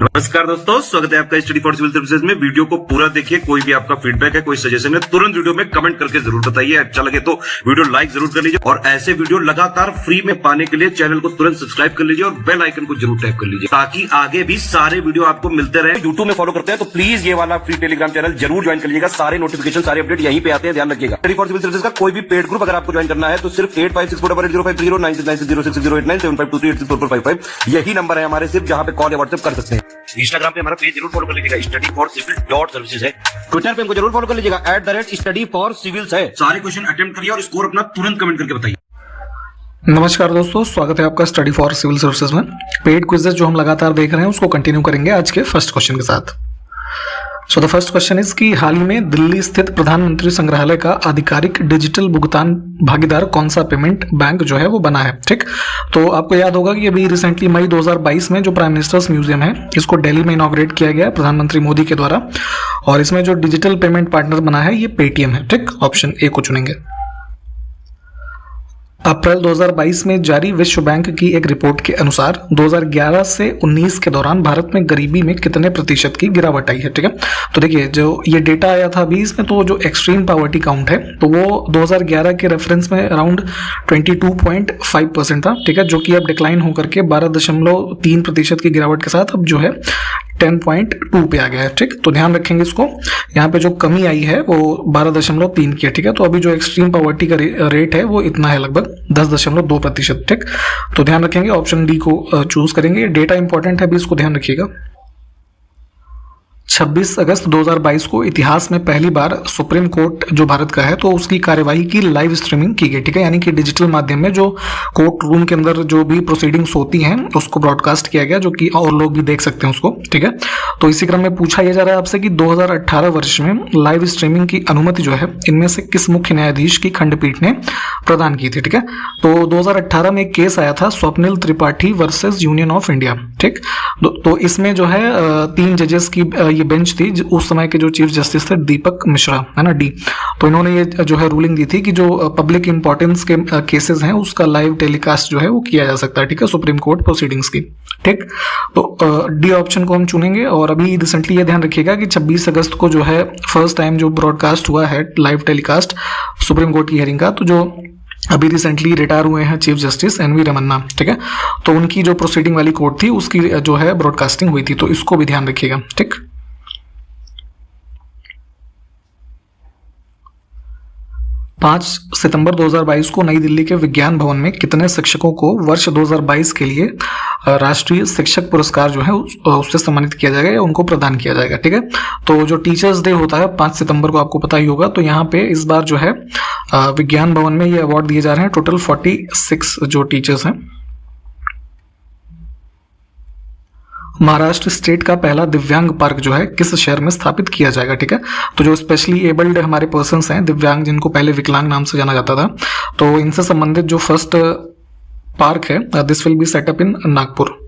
नमस्कार दोस्तों, स्वागत है आपका स्टडी फॉर सिविल सर्विसेज में। वीडियो को पूरा देखिए। कोई भी आपका फीडबैक है, कोई सजेशन है, तुरंत वीडियो में कमेंट करके जरूर बताइए। अच्छा लगे तो वीडियो लाइक जरूर कर लीजिए और ऐसे वीडियो लगातार फ्री में पाने के लिए चैनल को तुरंत सब्सक्राइब कर लीजिए और बेल आइकन को जरूर टैप कर लीजिए ताकि आगे भी सारे वीडियो आपको मिलते रहे। यूट्यूब में फॉलो करते हैं तो प्लीज ये वाला फ्री टेलीग्राम चैनल जरूर ज्वाइन कर लीजिएगा। सारे नोटिफिकेशन, सारे अपडेट यहीं पे आते हैं, ध्यान रखिएगा। स्टडी फॉर सिविल सर्विसेज का कोई भी पेड ग्रुप अगर आपको ज्वाइन करना है तो सिर्फ 856480560660897523864455 यही नंबर है हमारे, सिर्फ जहां पे कॉल या व्हाट्सएप कर सकते हैं। इंस्टाग्राम पे हमारा पेज जरूर फॉलो कर लीजिएगा, studyforcivil.services है। ट्विटर पे हमको जरूर फॉलो कर लीजिएगा, @studyforcivils है। सारे क्वेश्चन अटेम्प्ट करिए और स्कोर अपना तुरंत कमेंट करके बताइए। नमस्कार दोस्तों, स्वागत है आपका स्टडी फॉर सिविल सर्विसेज में। पेड क्विज़ेस जो हम लगातार देख रहे हैं उसको कंटिन्यू करेंगे आज के फर्स्ट क्वेश्चन के साथ। So the first question is कि हाल ही में दिल्ली स्थित प्रधानमंत्री संग्रहालय का आधिकारिक डिजिटल भुगतान भागीदार कौन सा पेमेंट बैंक जो है वो बना है। ठीक, तो आपको याद होगा कि अभी रिसेंटली मई 2022 में जो प्राइम मिनिस्टर्स म्यूजियम है इसको दिल्ली में इनॉग्रेट किया गया प्रधानमंत्री मोदी के द्वारा, और इसमें जो डिजिटल पेमेंट पार्टनर बना है ये पेटीएम है। ठीक, ऑप्शन ए को चुनेंगे। अप्रैल 2022 में जारी विश्व बैंक की एक रिपोर्ट के अनुसार 2011 से 19 के दौरान भारत में गरीबी में कितने प्रतिशत की गिरावट आई है। ठीक है, तो देखिए जो ये डेटा आया था अभी इसमें, तो जो एक्सट्रीम पॉवर्टी काउंट है तो वो 2011 के रेफरेंस में अराउंड 22.5% था। ठीक है, जो कि अब डिक्लाइन होकर के 12.3% की गिरावट के साथ अब जो है 10.2 पे आ गया है। ठीक, तो ध्यान रखेंगे इसको। यहाँ पे जो कमी आई है वो 12.3 की है। ठीक है, तो अभी जो एक्सट्रीम पॉवर्टी का रेट है वो इतना है, लगभग 10.2%। ठीक, तो ध्यान रखेंगे, ऑप्शन डी को चूज करेंगे। डेटा इंपॉर्टेंट है, अभी इसको ध्यान रखिएगा। 26 अगस्त 2022 को इतिहास में पहली बार सुप्रीम कोर्ट जो भारत का है तो उसकी कार्यवाही की लाइव स्ट्रीमिंग की गई। ठीक है, यानी कि डिजिटल माध्यम में जो कोर्ट रूम के अंदर जो भी प्रोसीडिंग्स होती हैं उसको ब्रॉडकास्ट किया गया, जो कि और लोग भी देख सकते हैं उसको। ठीक है, तो इसी क्रम में पूछा यह जा रहा है आपसे कि 2018 वर्ष में लाइव स्ट्रीमिंग की अनुमति जो है इनमें से किस मुख्य न्यायाधीश की खंडपीठ ने प्रदान की थी। ठीक है, तो 2018 में एक केस आया था Swapnil Tripathi versus union of India. ठीक, तो इसमें जो है 3 जजेस की ये बेंच थी। उस समय के जो चीफ जस्टिस थे दीपक मिश्रा, है ना, डी, तो इन्होंने ये जो है रूलिंग दी थी कि जो पब्लिक इंपॉर्टेंस के केसेस हैं उसका लाइव टेलीकास्ट जो है वो किया जा सकता है। ठीक है, सुप्रीम कोर्ट प्रोसीडिंग्स की। ठीक, तो डी ऑप्शन को हम चुनेंगे। और अभी रिसेंटली ये ध्यान रखिएगा कि 26 अगस्त को जो है फर्स्ट टाइम जो ब्रॉडकास्ट हुआ है लाइव टेलीकास्ट सुप्रीम कोर्ट की हियरिंग का, तो जो अभी रिसेंटली रिटायर हुए हैं चीफ जस्टिस एनवी रमन्ना, ठीक है, तो उनकी जो प्रोसीडिंग वाली कोर्ट थी उसकी जो है ब्रॉडकास्टिंग हुई थी, तो इसको भी ध्यान रखिएगा। ठीक, 5 सितंबर 2022 को नई दिल्ली के विज्ञान भवन में कितने शिक्षकों को वर्ष 2022 के लिए राष्ट्रीय शिक्षक पुरस्कार जो है उससे सम्मानित किया जाएगा या उनको प्रदान किया जाएगा। ठीक है, तो जो टीचर्स डे होता है 5 सितंबर को, आपको पता ही होगा, तो यहाँ पे इस बार जो है विज्ञान भवन में ये अवार्ड दिए जा रहे हैं। टोटल 46 जो टीचर्स हैं। महाराष्ट्र स्टेट का पहला दिव्यांग पार्क जो है किस शहर में स्थापित किया जाएगा। ठीक है, तो जो स्पेशली एबल्ड हमारे पर्सन्स हैं, दिव्यांग, जिनको पहले विकलांग नाम से जाना जाता था, तो इनसे संबंधित जो फर्स्ट पार्क है दिस विल बी सेटअप इन नागपुर।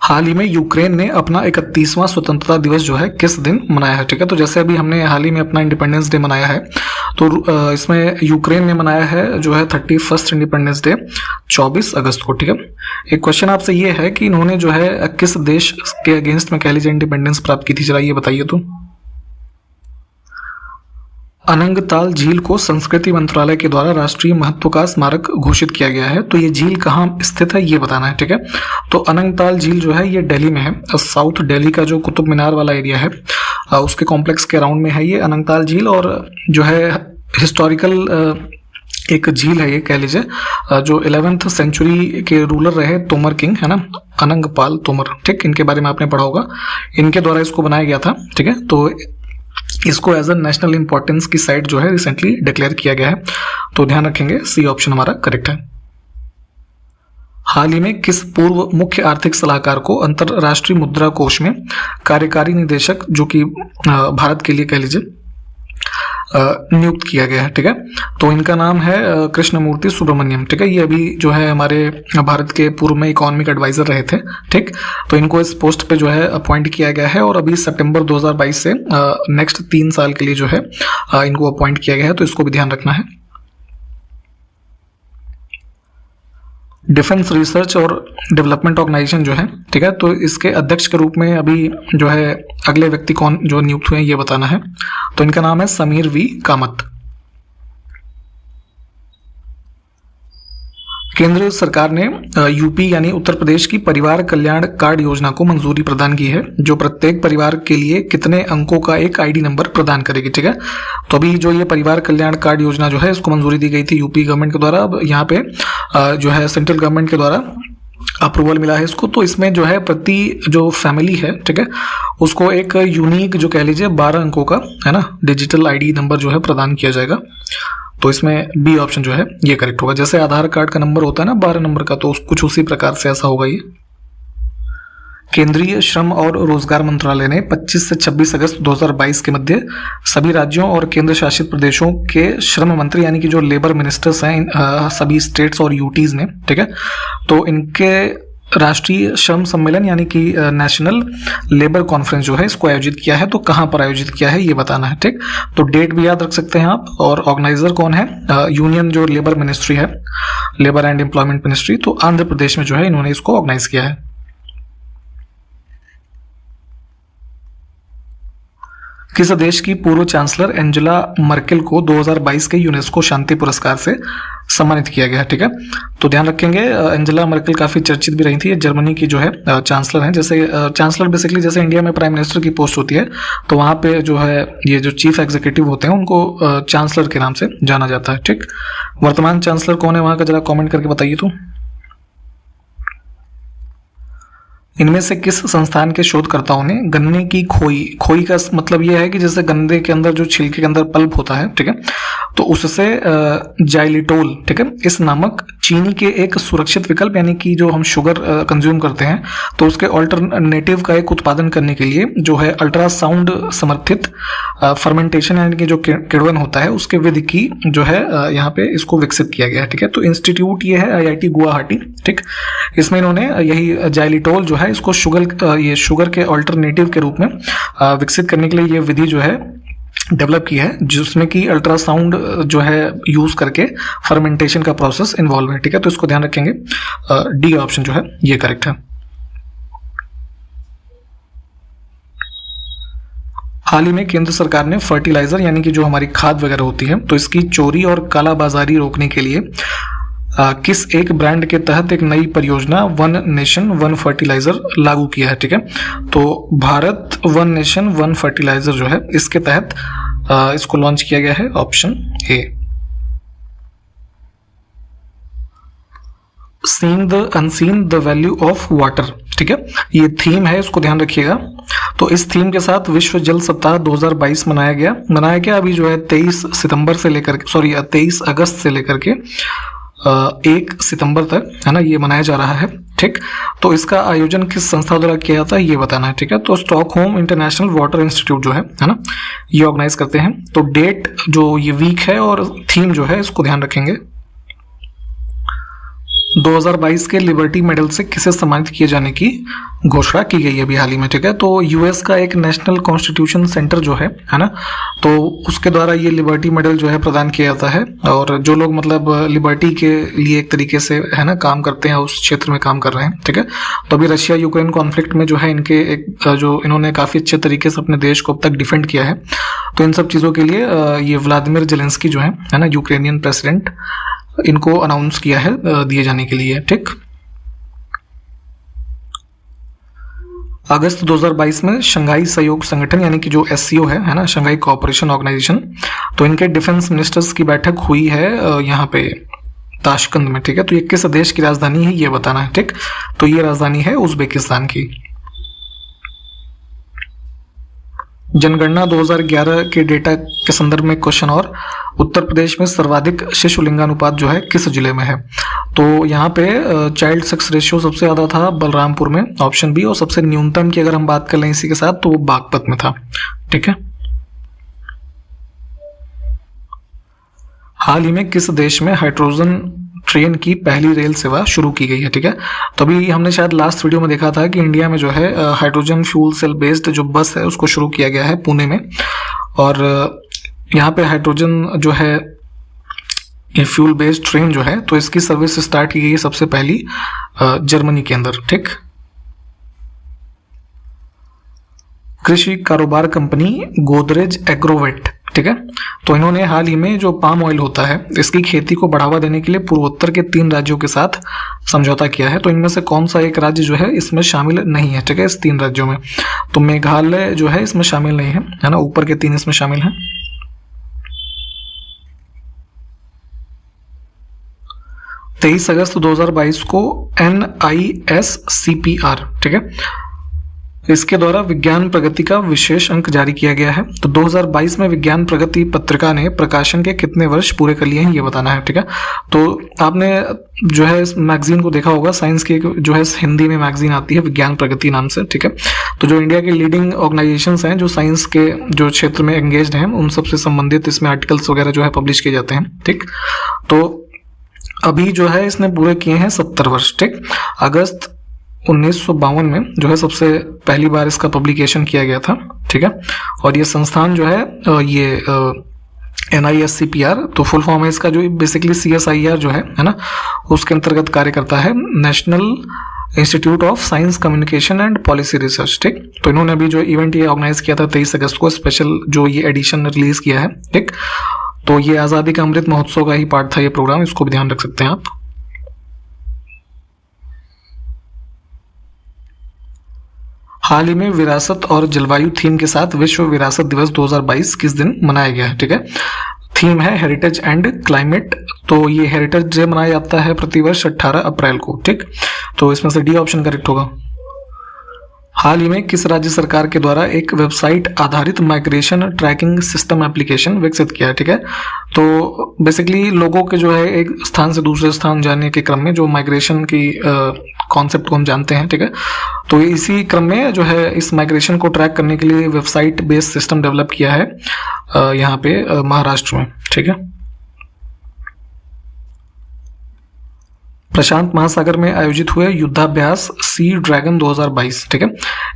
हाल ही में यूक्रेन ने अपना 31वां स्वतंत्रता दिवस जो है किस दिन मनाया है। ठीक है, तो जैसे अभी हमने हाल ही में अपना इंडिपेंडेंस डे मनाया है, तो इसमें यूक्रेन ने मनाया है जो है 31st इंडिपेंडेंस डे 24 अगस्त को। ठीक है, एक क्वेश्चन आपसे ये है कि इन्होंने जो है किस देश के अगेंस्ट में कह लीजिए इंडिपेंडेंस प्राप्त की थी, जरा ये बताइए। तो अनंगताल झील को संस्कृति मंत्रालय के द्वारा राष्ट्रीय महत्व का स्मारक घोषित किया गया है, तो ये झील कहाँ स्थित है ये बताना है। ठीक है, तो अनंगताल झील जो है ये दिल्ली में है। साउथ दिल्ली का जो कुतुब मीनार वाला एरिया है उसके कॉम्प्लेक्स के अराउंड में है ये अनंगताल झील, और जो है हिस्टोरिकल एक झील है ये, कह लीजिए, जो 11th सेंचुरी के रूलर रहे तोमर किंग, है ना, अनंगपाल तोमर। ठीक, इनके बारे में आपने पढ़ा होगा, इनके द्वारा इसको बनाया गया था। ठीक है, तो इसको एज अ नेशनल इंपॉर्टेंस की साइट जो है रिसेंटली डिक्लेयर किया गया है, तो ध्यान रखेंगे सी ऑप्शन हमारा करेक्ट है। हाल ही में किस पूर्व मुख्य आर्थिक सलाहकार को अंतरराष्ट्रीय मुद्रा कोष में कार्यकारी निदेशक, जो कि भारत के लिए कह लीजिए, नियुक्त किया गया है। ठीक है, तो इनका नाम है कृष्णमूर्ति सुब्रमण्यम। ठीक है, ये अभी जो है हमारे भारत के पूर्व में इकोनॉमिक एडवाइजर रहे थे। ठीक, तो इनको इस पोस्ट पे जो है अपॉइंट किया गया है, और अभी सितंबर 2022 से नेक्स्ट 3 साल के लिए जो है इनको अपॉइंट किया गया है, तो इसको भी ध्यान रखना है। डिफेंस रिसर्च और डेवलपमेंट ऑर्गेनाइजेशन जो है, ठीक है, तो इसके अध्यक्ष के रूप में अभी जो है अगले व्यक्ति कौन जो नियुक्त हुए हैं ये बताना है। तो इनका नाम है समीर वी कामत। केंद्र सरकार ने यूपी यानी उत्तर प्रदेश की परिवार कल्याण कार्ड योजना को मंजूरी प्रदान की है, जो प्रत्येक परिवार के लिए कितने अंकों का एक आईडी नंबर प्रदान करेगी, ठीक है। तो अभी जो ये परिवार कल्याण कार्ड योजना जो है इसको मंजूरी दी गई थी यूपी गवर्नमेंट के द्वारा। अब यहाँ पे जो है सेंट्रल गवर्नमेंट के द्वारा अप्रूवल मिला है इसको। तो इसमें जो है प्रति जो फैमिली है, ठीक है, उसको एक यूनिक जो कह लीजिए 12 अंकों का है ना डिजिटल आईडी नंबर जो है प्रदान किया जाएगा। तो इसमें बी ऑप्शन जो है ये करेक्ट होगा। जैसे आधार कार्ड का नंबर होता है ना 12 नंबर का, तो कुछ उसी प्रकार से ऐसा होगा ये। केंद्रीय श्रम और रोजगार मंत्रालय ने 25 से 26 अगस्त 2022 के मध्य सभी राज्यों और केंद्र शासित प्रदेशों के श्रम मंत्री यानी कि जो लेबर मिनिस्टर्स हैं सभी स्टेट्स और यूटीज ने, ठीक है, तो इनके राष्ट्रीय श्रम सम्मेलन यानी कि नेशनल लेबर कॉन्फ्रेंस जो है इसको आयोजित किया है। तो कहाँ पर आयोजित किया है ये बताना है, ठीक। तो डेट भी याद रख सकते हैं आप। और ऑर्गेनाइजर कौन है, यूनियन जो लेबर मिनिस्ट्री है, लेबर एंड एम्प्लॉयमेंट मिनिस्ट्री, तो आंध्र प्रदेश में जो है इन्होंने इसको ऑर्गेनाइज किया है। किस देश की पूर्व चांसलर एंजेला मर्केल को 2022 के यूनेस्को शांति पुरस्कार से सम्मानित किया गया है, ठीक है। तो ध्यान रखेंगे एंजेला मर्केल काफी चर्चित भी रही थी, जर्मनी की जो है चांसलर हैं। जैसे चांसलर बेसिकली जैसे इंडिया में प्राइम मिनिस्टर की पोस्ट होती है, तो वहां पे जो है ये जो चीफ एग्जीक्यूटिव होते हैं उनको चांसलर के नाम से जाना जाता है, ठीक। वर्तमान चांसलर कौन है वहां का जरा कॉमेंट करके बताइए। तो इनमें से किस संस्थान के शोधकर्ताओं ने गन्ने की खोई का मतलब यह है कि जैसे गन्ने के अंदर जो छिलके के अंदर पल्प होता है, ठीक है, तो उससे जाइलिटोल, ठीक है, इस नामक चीनी के एक सुरक्षित विकल्प यानी कि जो हम शुगर कंज्यूम करते हैं तो उसके ऑल्टरनेटिव का एक उत्पादन करने के लिए जो है अल्ट्रासाउंड समर्थित फर्मेंटेशन यानी कि जो किण्वन होता है उसके विधि की जो है यहाँ पे इसको विकसित किया गया है, ठीक है। तो इंस्टीट्यूट ये है IIT गुवाहाटी, ठीक। इसमें इन्होंने यही जाइलिटोल जो है इसको शुगर के ऑल्टरनेटिव के रूप में विकसित करने के लिए ये विधि जो है डेवलप की है, जिसमें कि अल्ट्रासाउंड जो है यूज करके फर्मेंटेशन का प्रोसेस इन्वॉल्व है, ठीक है। तो इसको ध्यान रखेंगे, डी ऑप्शन जो है ये करेक्ट है। हाल ही में केंद्र सरकार ने फर्टिलाइजर यानी कि जो हमारी खाद वगैरह होती है तो इसकी चोरी और कालाबाजारी रोकने के लिए किस एक ब्रांड के तहत एक नई परियोजना वन नेशन वन फर्टिलाइजर लागू किया है, ठीक है। तो Bharat one nation one fertilizer जो है इसके तहत इसको लॉन्च किया गया है, option A. Seeing the unseen the value of water, ठीक है, ये थीम है, इसको ध्यान रखिएगा। तो इस थीम के साथ विश्व जल सप्ताह 2022 मनाया गया अभी जो है 23 अगस्त से लेकर के 1 सितंबर तक, है ना, ये मनाया जा रहा है, ठीक। तो इसका आयोजन किस संस्था द्वारा किया जाता है ये बताना है, ठीक है। तो स्टॉकहोम इंटरनेशनल वाटर इंस्टीट्यूट जो है ना, ये ऑर्गेनाइज करते हैं। तो डेट जो ये वीक है और थीम जो है इसको ध्यान रखेंगे। 2022 के लिबर्टी मेडल से किसे सम्मानित किए जाने की घोषणा की गई है अभी हाल ही में, ठीक है। तो यूएस का एक नेशनल कॉन्स्टिट्यूशन सेंटर जो है ना, तो उसके द्वारा ये लिबर्टी मेडल जो है प्रदान किया जाता है। और जो लोग मतलब लिबर्टी के लिए एक तरीके से है ना काम करते हैं, उस क्षेत्र में काम कर रहे हैं, ठीक है। तो अभी रशिया यूक्रेन कॉन्फ्लिक्ट में जो है इनके एक जो इन्होंने काफी अच्छे तरीके से अपने देश को अब तक डिफेंड किया है। तो इन सब चीजों के लिए ये व्लादिमीर जेलेंस्की जो है ना, यूक्रेनियन प्रेसिडेंट, इनको अनाउंस किया है दिए जाने के लिए, ठीक। अगस्त 2022 में शंघाई सहयोग संगठन यानी कि जो SCO है ना, शंघाई कोऑपरेशन ऑर्गेनाइजेशन, तो इनके डिफेंस मिनिस्टर्स की बैठक हुई है यहाँ पे ताशकंद में, ठीक है। तो ये किस देश की राजधानी है ये बताना है, ठीक। तो ये राजधानी है उज्बेकिस्तान की। जनगणना 2011 के डेटा के संदर्भ में क्वेश्चन और उत्तर प्रदेश में सर्वाधिक शिशु लिंगानुपात जो है किस जिले में है। तो यहाँ पे चाइल्ड सेक्स रेशियो सबसे ज्यादा था बलरामपुर में, ऑप्शन बी। और सबसे न्यूनतम की अगर हम बात कर लें इसी के साथ तो वो बागपत में था, ठीक है। हाल ही में किस देश में हाइड्रोजन ट्रेन की पहली रेल सेवा शुरू की गई है, ठीक है। तो अभी हमने शायद लास्ट वीडियो में देखा था कि इंडिया में जो है हाइड्रोजन फ्यूल सेल बेस्ड जो बस है उसको शुरू किया गया है पुणे में। और यहाँ पे हाइड्रोजन जो है ये फ्यूल बेस्ड ट्रेन जो है, तो इसकी सर्विस स्टार्ट की गई है सबसे पहली जर्मनी के अंदर। ठीक, कृषि कारोबार कंपनी गोदरेज एग्रोवेट, ठीक है, तो इन्होंने हाल ही में जो पाम ऑयल होता है इसकी खेती को बढ़ावा देने के लिए पूर्वोत्तर के 3 राज्यों के साथ समझौता किया है। तो इनमें से कौन सा एक राज्य जो है इसमें शामिल नहीं है, ठीक है, इस 3 राज्यों में। तो मेघालय जो है इसमें शामिल नहीं है ना, ऊपर के 3 इसमें शामिल हैं। 23 अगस्त 2022 को NISCPR, ठीक है, इसके द्वारा विज्ञान प्रगति का विशेष अंक जारी किया गया है। तो 2022 में विज्ञान प्रगति पत्रिका ने प्रकाशन के कितने वर्ष पूरे कर लिए हैं ये बताना है। ठीक है, तो आपने जो है इस मैगजीन को देखा होगा, साइंस की जो है हिंदी में मैगजीन आती है विज्ञान प्रगति नाम से। ठीक है, तो जो इंडिया के लीडिंग ऑर्गेनाइजेशंस हैं जो साइंस के जो क्षेत्र में एंगेज्ड हैं उन सबसे संबंधित इसमें आर्टिकल्स वगैरह जो है पब्लिश किए जाते हैं। ठीक, तो अभी जो है इसने पूरे किए हैं 70 वर्ष। ठीक, अगस्त 1952 में जो है सबसे पहली बार इसका पब्लिकेशन किया गया था। ठीक है, और ये संस्थान जो है ये NISCPR, तो फुल फॉर्म है इसका जो बेसिकली CSIR जो है ना, उसके अंतर्गत कार्य करता है, national institute of science communication and policy research. ठीक, तो इन्होंने अभी जो इवेंट ये ऑर्गेनाइज किया था 23 अगस्त को, स्पेशल जो ये एडिशन रिलीज किया है। ठीक, तो ये आज़ादी का अमृत महोत्सव का ही पार्ट था ये प्रोग्राम, इसको भी ध्यान रख सकते हैं आप। हाल ही में विरासत और जलवायु थीम के साथ विश्व विरासत दिवस 2022 किस दिन मनाया गया है। ठीक है, थीम है हेरिटेज एंड क्लाइमेट, तो ये हेरिटेज डे मनाया जाता है प्रतिवर्ष 18 अप्रैल को। ठीक, तो इसमें से डी ऑप्शन करेक्ट होगा। हाल ही में किस राज्य सरकार के द्वारा एक वेबसाइट आधारित माइग्रेशन ट्रैकिंग सिस्टम एप्लीकेशन विकसित किया है। ठीक है, तो बेसिकली लोगों के जो है एक स्थान से दूसरे स्थान जाने के क्रम में जो माइग्रेशन की कॉन्सेप्ट को हम जानते हैं। ठीक है, तो इसी क्रम में जो है इस माइग्रेशन को ट्रैक करने के लिए वेबसाइट बेस्ड सिस्टम डेवलप किया है यहाँ पे महाराष्ट्र में। ठीक है, प्रशांत महासागर में आयोजित हुए युद्धाभ्यास सी ड्रैगन 2022, ठीक है,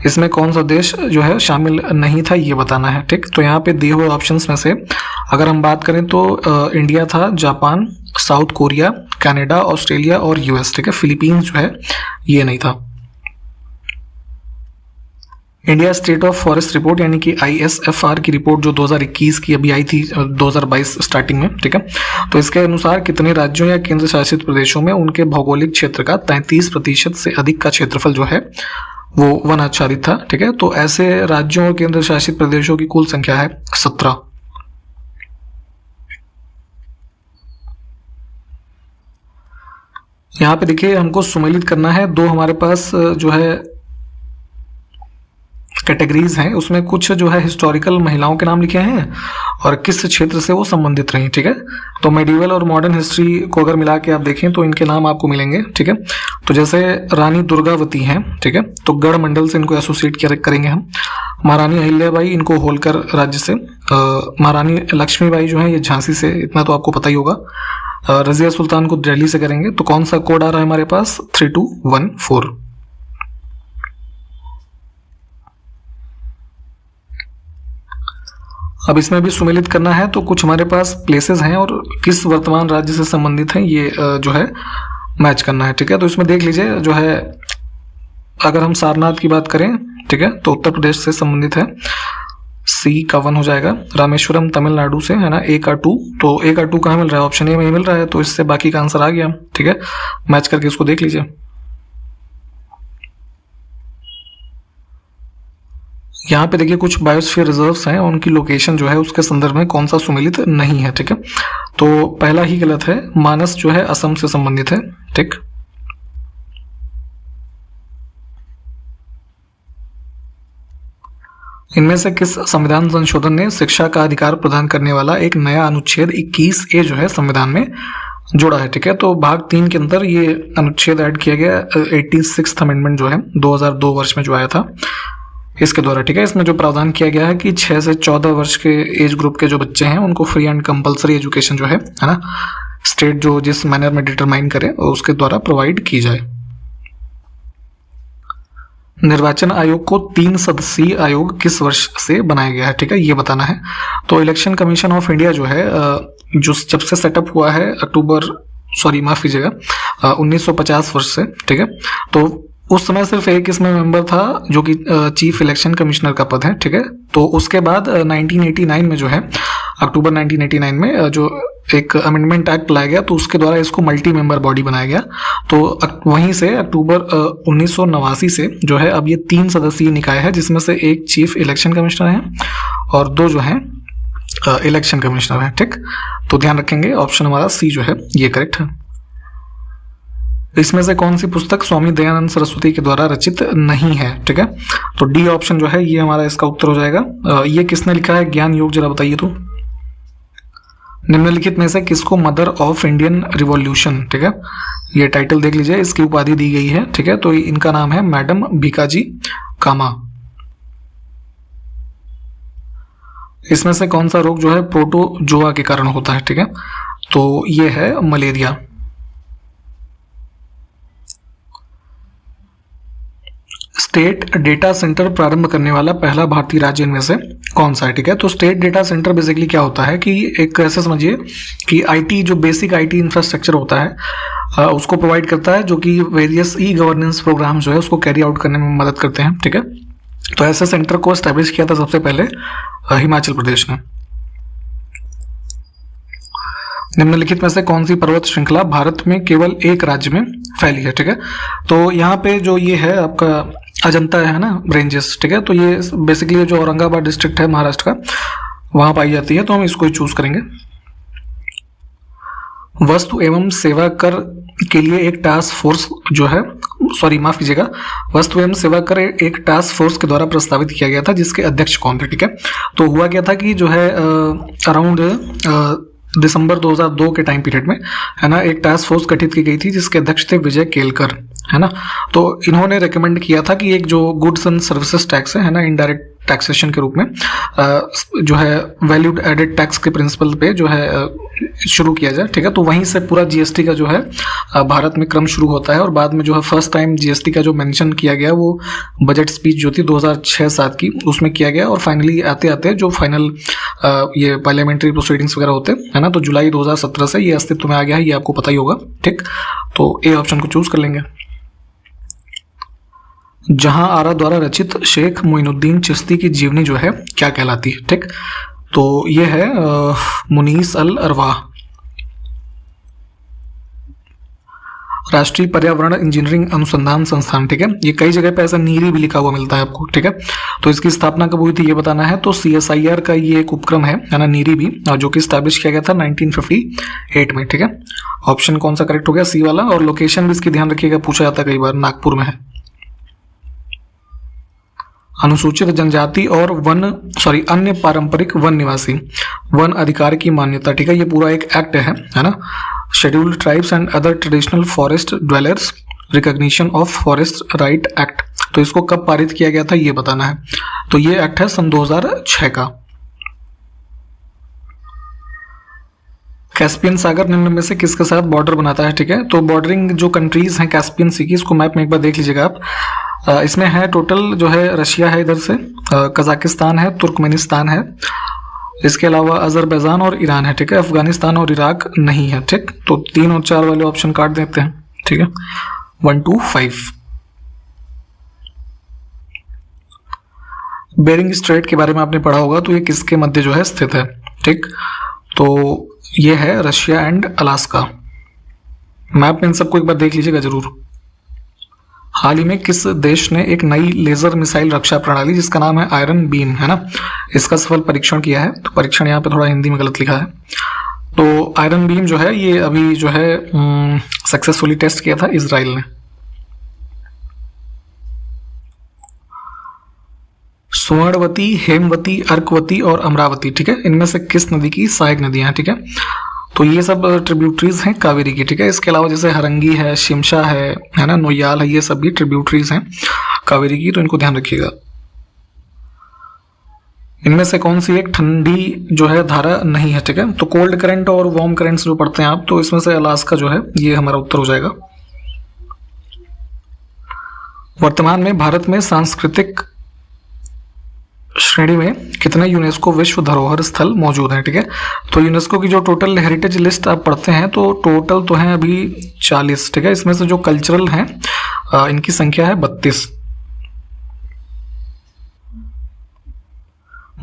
इसमें कौन सा देश जो है शामिल नहीं था ये बताना है। ठीक, तो यहाँ पे दिए हुए ऑप्शंस में से अगर हम बात करें तो इंडिया था, Japan, south Korea, Canada, Australia और US। ठीक है, फिलीपींस जो है ये नहीं था। India state of forest report यानी कि ISFR की रिपोर्ट जो 2021 की अभी आई थी 2022 स्टार्टिंग में। ठीक है, तो इसके अनुसार कितने राज्यों या केंद्र शासित प्रदेशों में उनके भौगोलिक क्षेत्र का 33% से अधिक का क्षेत्रफल जो है वो वन आच्छादित था। ठीक है, तो ऐसे राज्यों और केंद्र शासित प्रदेशों की कुल संख्या है 17। यहाँ पे देखिए हमको सुमेलित करना है, 2 हमारे पास जो है कैटेगरीज हैं, उसमें कुछ जो है हिस्टोरिकल महिलाओं के नाम लिखे हैं और किस क्षेत्र से वो संबंधित रही। ठीक है, तो मेडिवल और मॉडर्न हिस्ट्री को अगर मिला के आप देखें तो इनके नाम आपको मिलेंगे। ठीक है, तो जैसे रानी दुर्गावती हैं, ठीक है, तो गढ़ मंडल से इनको एसोसिएट करेंगे हम। महारानी अहिल्याबाई, इनको होलकर राज्य से। महारानी लक्ष्मीबाई जो है ये झांसी से, इतना तो आपको पता ही होगा। रजिया सुल्तान को दिल्ली से करेंगे। तो कौन सा कोड आ रहा है हमारे पास? 3214। अब इसमें भी सुमेलित करना है, तो कुछ हमारे पास प्लेसेस हैं और किस वर्तमान राज्य से संबंधित हैं ये जो है मैच करना है। ठीक है, तो इसमें देख लीजिए जो है अगर हम सारनाथ की बात करें, ठीक है, तो उत्तर प्रदेश से संबंधित है, C का 1 हो जाएगा। रामेश्वरम तमिलनाडु से है ना, A का 2, तो A का 2 कहाँ मिल रहा है? ऑप्शन ए में मिल रहा है, तो इससे बाकी का आंसर आ गया। ठीक है, मैच करके इसको देख लीजिए। यहाँ पे देखिए कुछ बायोस्फीयर रिजर्व्स हैं, उनकी लोकेशन जो है उसके संदर्भ में कौन सा सुमेलित नहीं है। ठीक है, तो पहला ही गलत है, मानस जो है असम से संबंधित है। ठीक, इनमें से किस संविधान संशोधन ने शिक्षा का अधिकार प्रदान करने वाला एक नया अनुच्छेद 21A जो है संविधान में जोड़ा है? ठीक है, तो भाग 3 के अंदर ये अनुच्छेद ऐड किया गया, 86th अमेंडमेंट जो है 2002 वर्ष में जो आया था इसके द्वारा। ठीक है, इसमें जो प्रावधान किया गया है कि 6 से 14 वर्ष के एज ग्रुप के जो बच्चे हैं उनको फ्री एंड कंपलसरी एजुकेशन जो है ना, स्टेट जो जिस मैनर में डिटरमाइन करे उसके द्वारा प्रोवाइड की जाए। निर्वाचन आयोग को 3 सदस्यीय आयोग किस वर्ष से बनाया गया है? ठीक है, ये बताना है। तो इलेक्शन कमीशन ऑफ इंडिया जो है जो जब से सेटअप हुआ है माफ कीजिएगा 1950 वर्ष से, ठीक है। तो उस समय सिर्फ एक इसमें मेंबर था जो कि चीफ इलेक्शन कमिश्नर का पद है, ठीक है। तो उसके बाद 1989 में जो है, अक्टूबर 1989 में जो एक अमेंडमेंट एक्ट लाया गया, तो उसके द्वारा इसको मल्टी मेंबर बॉडी बनाया गया। तो वहीं से अक्टूबर 1989 से जो है अब ये 3 सदस्यीय निकाय है, जिसमें से एक चीफ इलेक्शन कमिश्नर है और 2 जो हैं इलेक्शन कमिश्नर है, ठीक। तो ध्यान रखेंगे ऑप्शन हमारा सी जो है ये करेक्ट है। इसमें से कौन सी पुस्तक स्वामी दयानंद सरस्वती के द्वारा रचित नहीं है, ठीक है। तो डी ऑप्शन जो है ये हमारा इसका उत्तर हो जाएगा। ये किसने लिखा है, ज्ञान योग, जरा बताइए तो। निम्नलिखित में से किसको मदर ऑफ इंडियन रिवॉल्यूशन, ठीक है, ये टाइटल देख लीजिए, इसकी उपाधि दी गई है, ठीक है। तो इनका नाम है मैडम भीकाजी कामा। इसमें से कौन सा रोग जो है प्रोटोजोआ के कारण होता है, ठीक है। तो ये है मलेरिया। स्टेट डेटा सेंटर प्रारंभ करने वाला पहला भारतीय राज्य इनमें से कौन सा है, ठीक है। तो स्टेट डेटा सेंटर बेसिकली क्या होता है कि एक ऐसे समझिए कि आईटी जो बेसिक आईटी इंफ्रास्ट्रक्चर होता है उसको प्रोवाइड करता है, जो कि वेरियस ई गवर्नेंस प्रोग्राम जो है उसको कैरी आउट करने में मदद करते हैं, ठीक है। तो ऐसे सेंटर को एस्टैब्लिश किया था सबसे पहले हिमाचल प्रदेश ने। निम्नलिखित में से कौन सी पर्वत श्रृंखला भारत में केवल एक राज्य में फैली है, ठीक है। तो यहाँ पे जो ये है आपका अजंता है ना रेंजेस, ठीक है। तो ये बेसिकली जो औरंगाबाद डिस्ट्रिक्ट है महाराष्ट्र का, वहां पाई जाती है, तो हम इसको ही चूज करेंगे। वस्तु एवं सेवा कर के लिए एक टास्क फोर्स जो है, माफ कीजिएगा, वस्तु एवं सेवा कर एक टास्क फोर्स के द्वारा प्रस्तावित किया गया था, जिसके अध्यक्ष कौन थे, ठीक है। तो हुआ क्या था कि जो है अराउंड दिसंबर 2002 के टाइम पीरियड में है ना एक टास्क फोर्स गठित की गई थी, जिसके अध्यक्ष थे विजय केलकर, है ना। तो इन्होंने रेकमेंड किया था कि एक जो गुड्स एंड सर्विसेज टैक्स है ना, इनडायरेक्ट टैक्सेशन के रूप में जो है वैल्यूड एडेड टैक्स के प्रिंसिपल पे जो है शुरू किया जाए, ठीक है। तो वहीं से पूरा जीएसटी का जो है भारत में क्रम शुरू होता है, और बाद में जो है फर्स्ट टाइम जीएसटी का जो मेंशन किया गया वो बजट स्पीच जो थी 2006-07 की, उसमें किया गया। और फाइनली आते आते जो फाइनल ये पार्लियामेंट्री प्रोसीडिंग्स वगैरह होते हैं ना, तो जुलाई 2017 से ये अस्तित्व में आ गया है, ये आपको पता ही होगा, ठीक। तो ए ऑप्शन को चूज कर लेंगे। जहां आरा द्वारा रचित शेख मोइनुद्दीन चिश्ती की जीवनी जो है क्या कहलाती है, ठीक। तो ये है मुनीस अल अरवाह। राष्ट्रीय पर्यावरण इंजीनियरिंग अनुसंधान संस्थान, ठीक है, ये कई जगह पे ऐसा नीरी भी लिखा हुआ मिलता है आपको, ठीक है। तो इसकी स्थापना कब हुई थी ये बताना है। तो CSIR का ये एक उपक्रम है ना, नीरी भी, जो कि स्टैब्लिश किया गया था 1958 में, ठीक है। ऑप्शन कौन सा करेक्ट हो गया, सी वाला। और लोकेशन भी इसकी ध्यान रखिएगा, पूछा जाता है कई बार, नागपुर में है। अनुसूचित जनजाति और अन्य पारंपरिक वन निवासी वन अधिकार की मान्यता, ठीक है, ये पूरा एक एक्ट है ना। Scheduled tribes and other traditional forest dwellers recognition of forest right act, तो इसको कब पारित किया गया था ये बताना है। तो ये एक्ट है सन 2006 का। कैस्पियन सागर निम्न में से किसके साथ बॉर्डर बनाता है, ठीक है। तो बॉर्डरिंग जो कंट्रीज हैं कैस्पियन सी की, इसको मैप में एक बार देख लीजिएगा आप। इसमें है टोटल जो है रशिया है इधर से, कजाकिस्तान है, तुर्कमेनिस्तान है, इसके अलावा अजरबैजान और ईरान है, ठीक है। अफगानिस्तान और इराक नहीं है, ठीक। तो 3 और 4 वाले ऑप्शन काट देते हैं, ठीक है। 1, 2, 5। बेरिंग स्ट्रेट के बारे में आपने पढ़ा होगा, तो ये किसके मध्य जो है स्थित है, ठीक। तो ये है रशिया एंड अलास्का। मैप में इन सबको एक बार देख लीजिएगा जरूर। हाल ही में किस देश ने एक नई लेजर मिसाइल रक्षा प्रणाली जिसका नाम है आयरन बीम, है ना, इसका सफल परीक्षण किया है। तो परीक्षण यहाँ पे थोड़ा हिंदी में गलत लिखा है। तो आयरन बीम जो है ये अभी जो है सक्सेसफुली टेस्ट किया था इजराइल ने। सुवर्णवती, हेमवती, अर्कवती और अमरावती, ठीक है, इनमें से किस नदी की सहायक नदियां हैं, ठीक है। तो ये सब ट्रिब्यूटरीज हैं कावेरी की, ठीक है। इसके अलावा जैसे हरंगी है, शिमशा है ना, नोयाल है, ये सब भी ट्रिब्यूटरीज हैं कावेरी की, तो इनको ध्यान रखिएगा। इनमें से कौन सी एक ठंडी जो है धारा नहीं है, ठीक है। तो कोल्ड करंट और वार्म करंट्स जो पढ़ते हैं आप, तो इसमें से अलास्का जो है ये हमारा उत्तर हो जाएगा। वर्तमान में भारत में सांस्कृतिक श्रेणी में कितने यूनेस्को विश्व धरोहर स्थल मौजूद हैं, ठीक है। तो यूनेस्को की जो टोटल हेरिटेज लिस्ट आप पढ़ते हैं तो टोटल तो है अभी 40, ठीक है। इसमें से जो कल्चरल हैं इनकी संख्या है 32।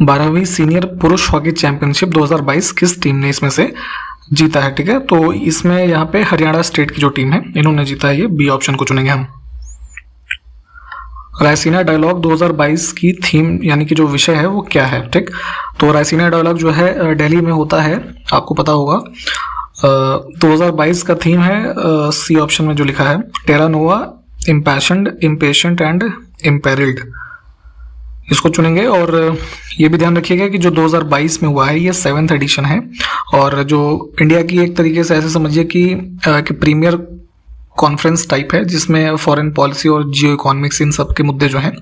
12वीं सीनियर पुरुष हॉकी चैंपियनशिप 2022 किस टीम ने इसमें से जीता है, ठीक है। तो इसमें यहाँ पे हरियाणा स्टेट की जो टीम है इन्होंने जीता है, ये बी ऑप्शन को चुनेंगे हम। रायसीना डायलॉग 2022 की थीम यानी कि जो विषय है वो क्या है, ठीक। तो रायसीना डायलॉग जो है दिल्ली में होता है, आपको पता होगा। 2022 का थीम है सी ऑप्शन में जो लिखा है, टेरा नोवा, इम्पैशन्ड, इम्पेशेंट एंड इम्पेरिल्ड, इसको चुनेंगे। और ये भी ध्यान रखिएगा कि जो 2022 में हुआ है ये 7th एडिशन है, और जो इंडिया की एक तरीके से ऐसे समझिए कि प्रीमियर कॉन्फ्रेंस टाइप है, जिसमें फॉरेन पॉलिसी और जियो इकोनॉमिक्स इन सब के मुद्दे जो हैं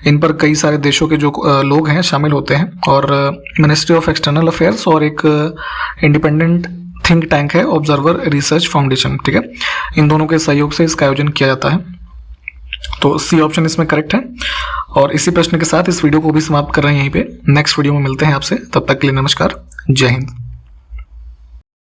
इन पर कई सारे देशों के जो लोग हैं शामिल होते हैं। और मिनिस्ट्री ऑफ एक्सटर्नल अफेयर्स और एक इंडिपेंडेंट थिंक टैंक है ऑब्जर्वर रिसर्च फाउंडेशन, ठीक है, इन दोनों के सहयोग से इसका आयोजन किया जाता है। तो सी ऑप्शन इसमें करेक्ट है। और इसी प्रश्न के साथ इस वीडियो को भी समाप्त कर रहे हैं यहीं पे। नेक्स्ट वीडियो में मिलते हैं आपसे, तब तक के लिए नमस्कार, जय हिंद।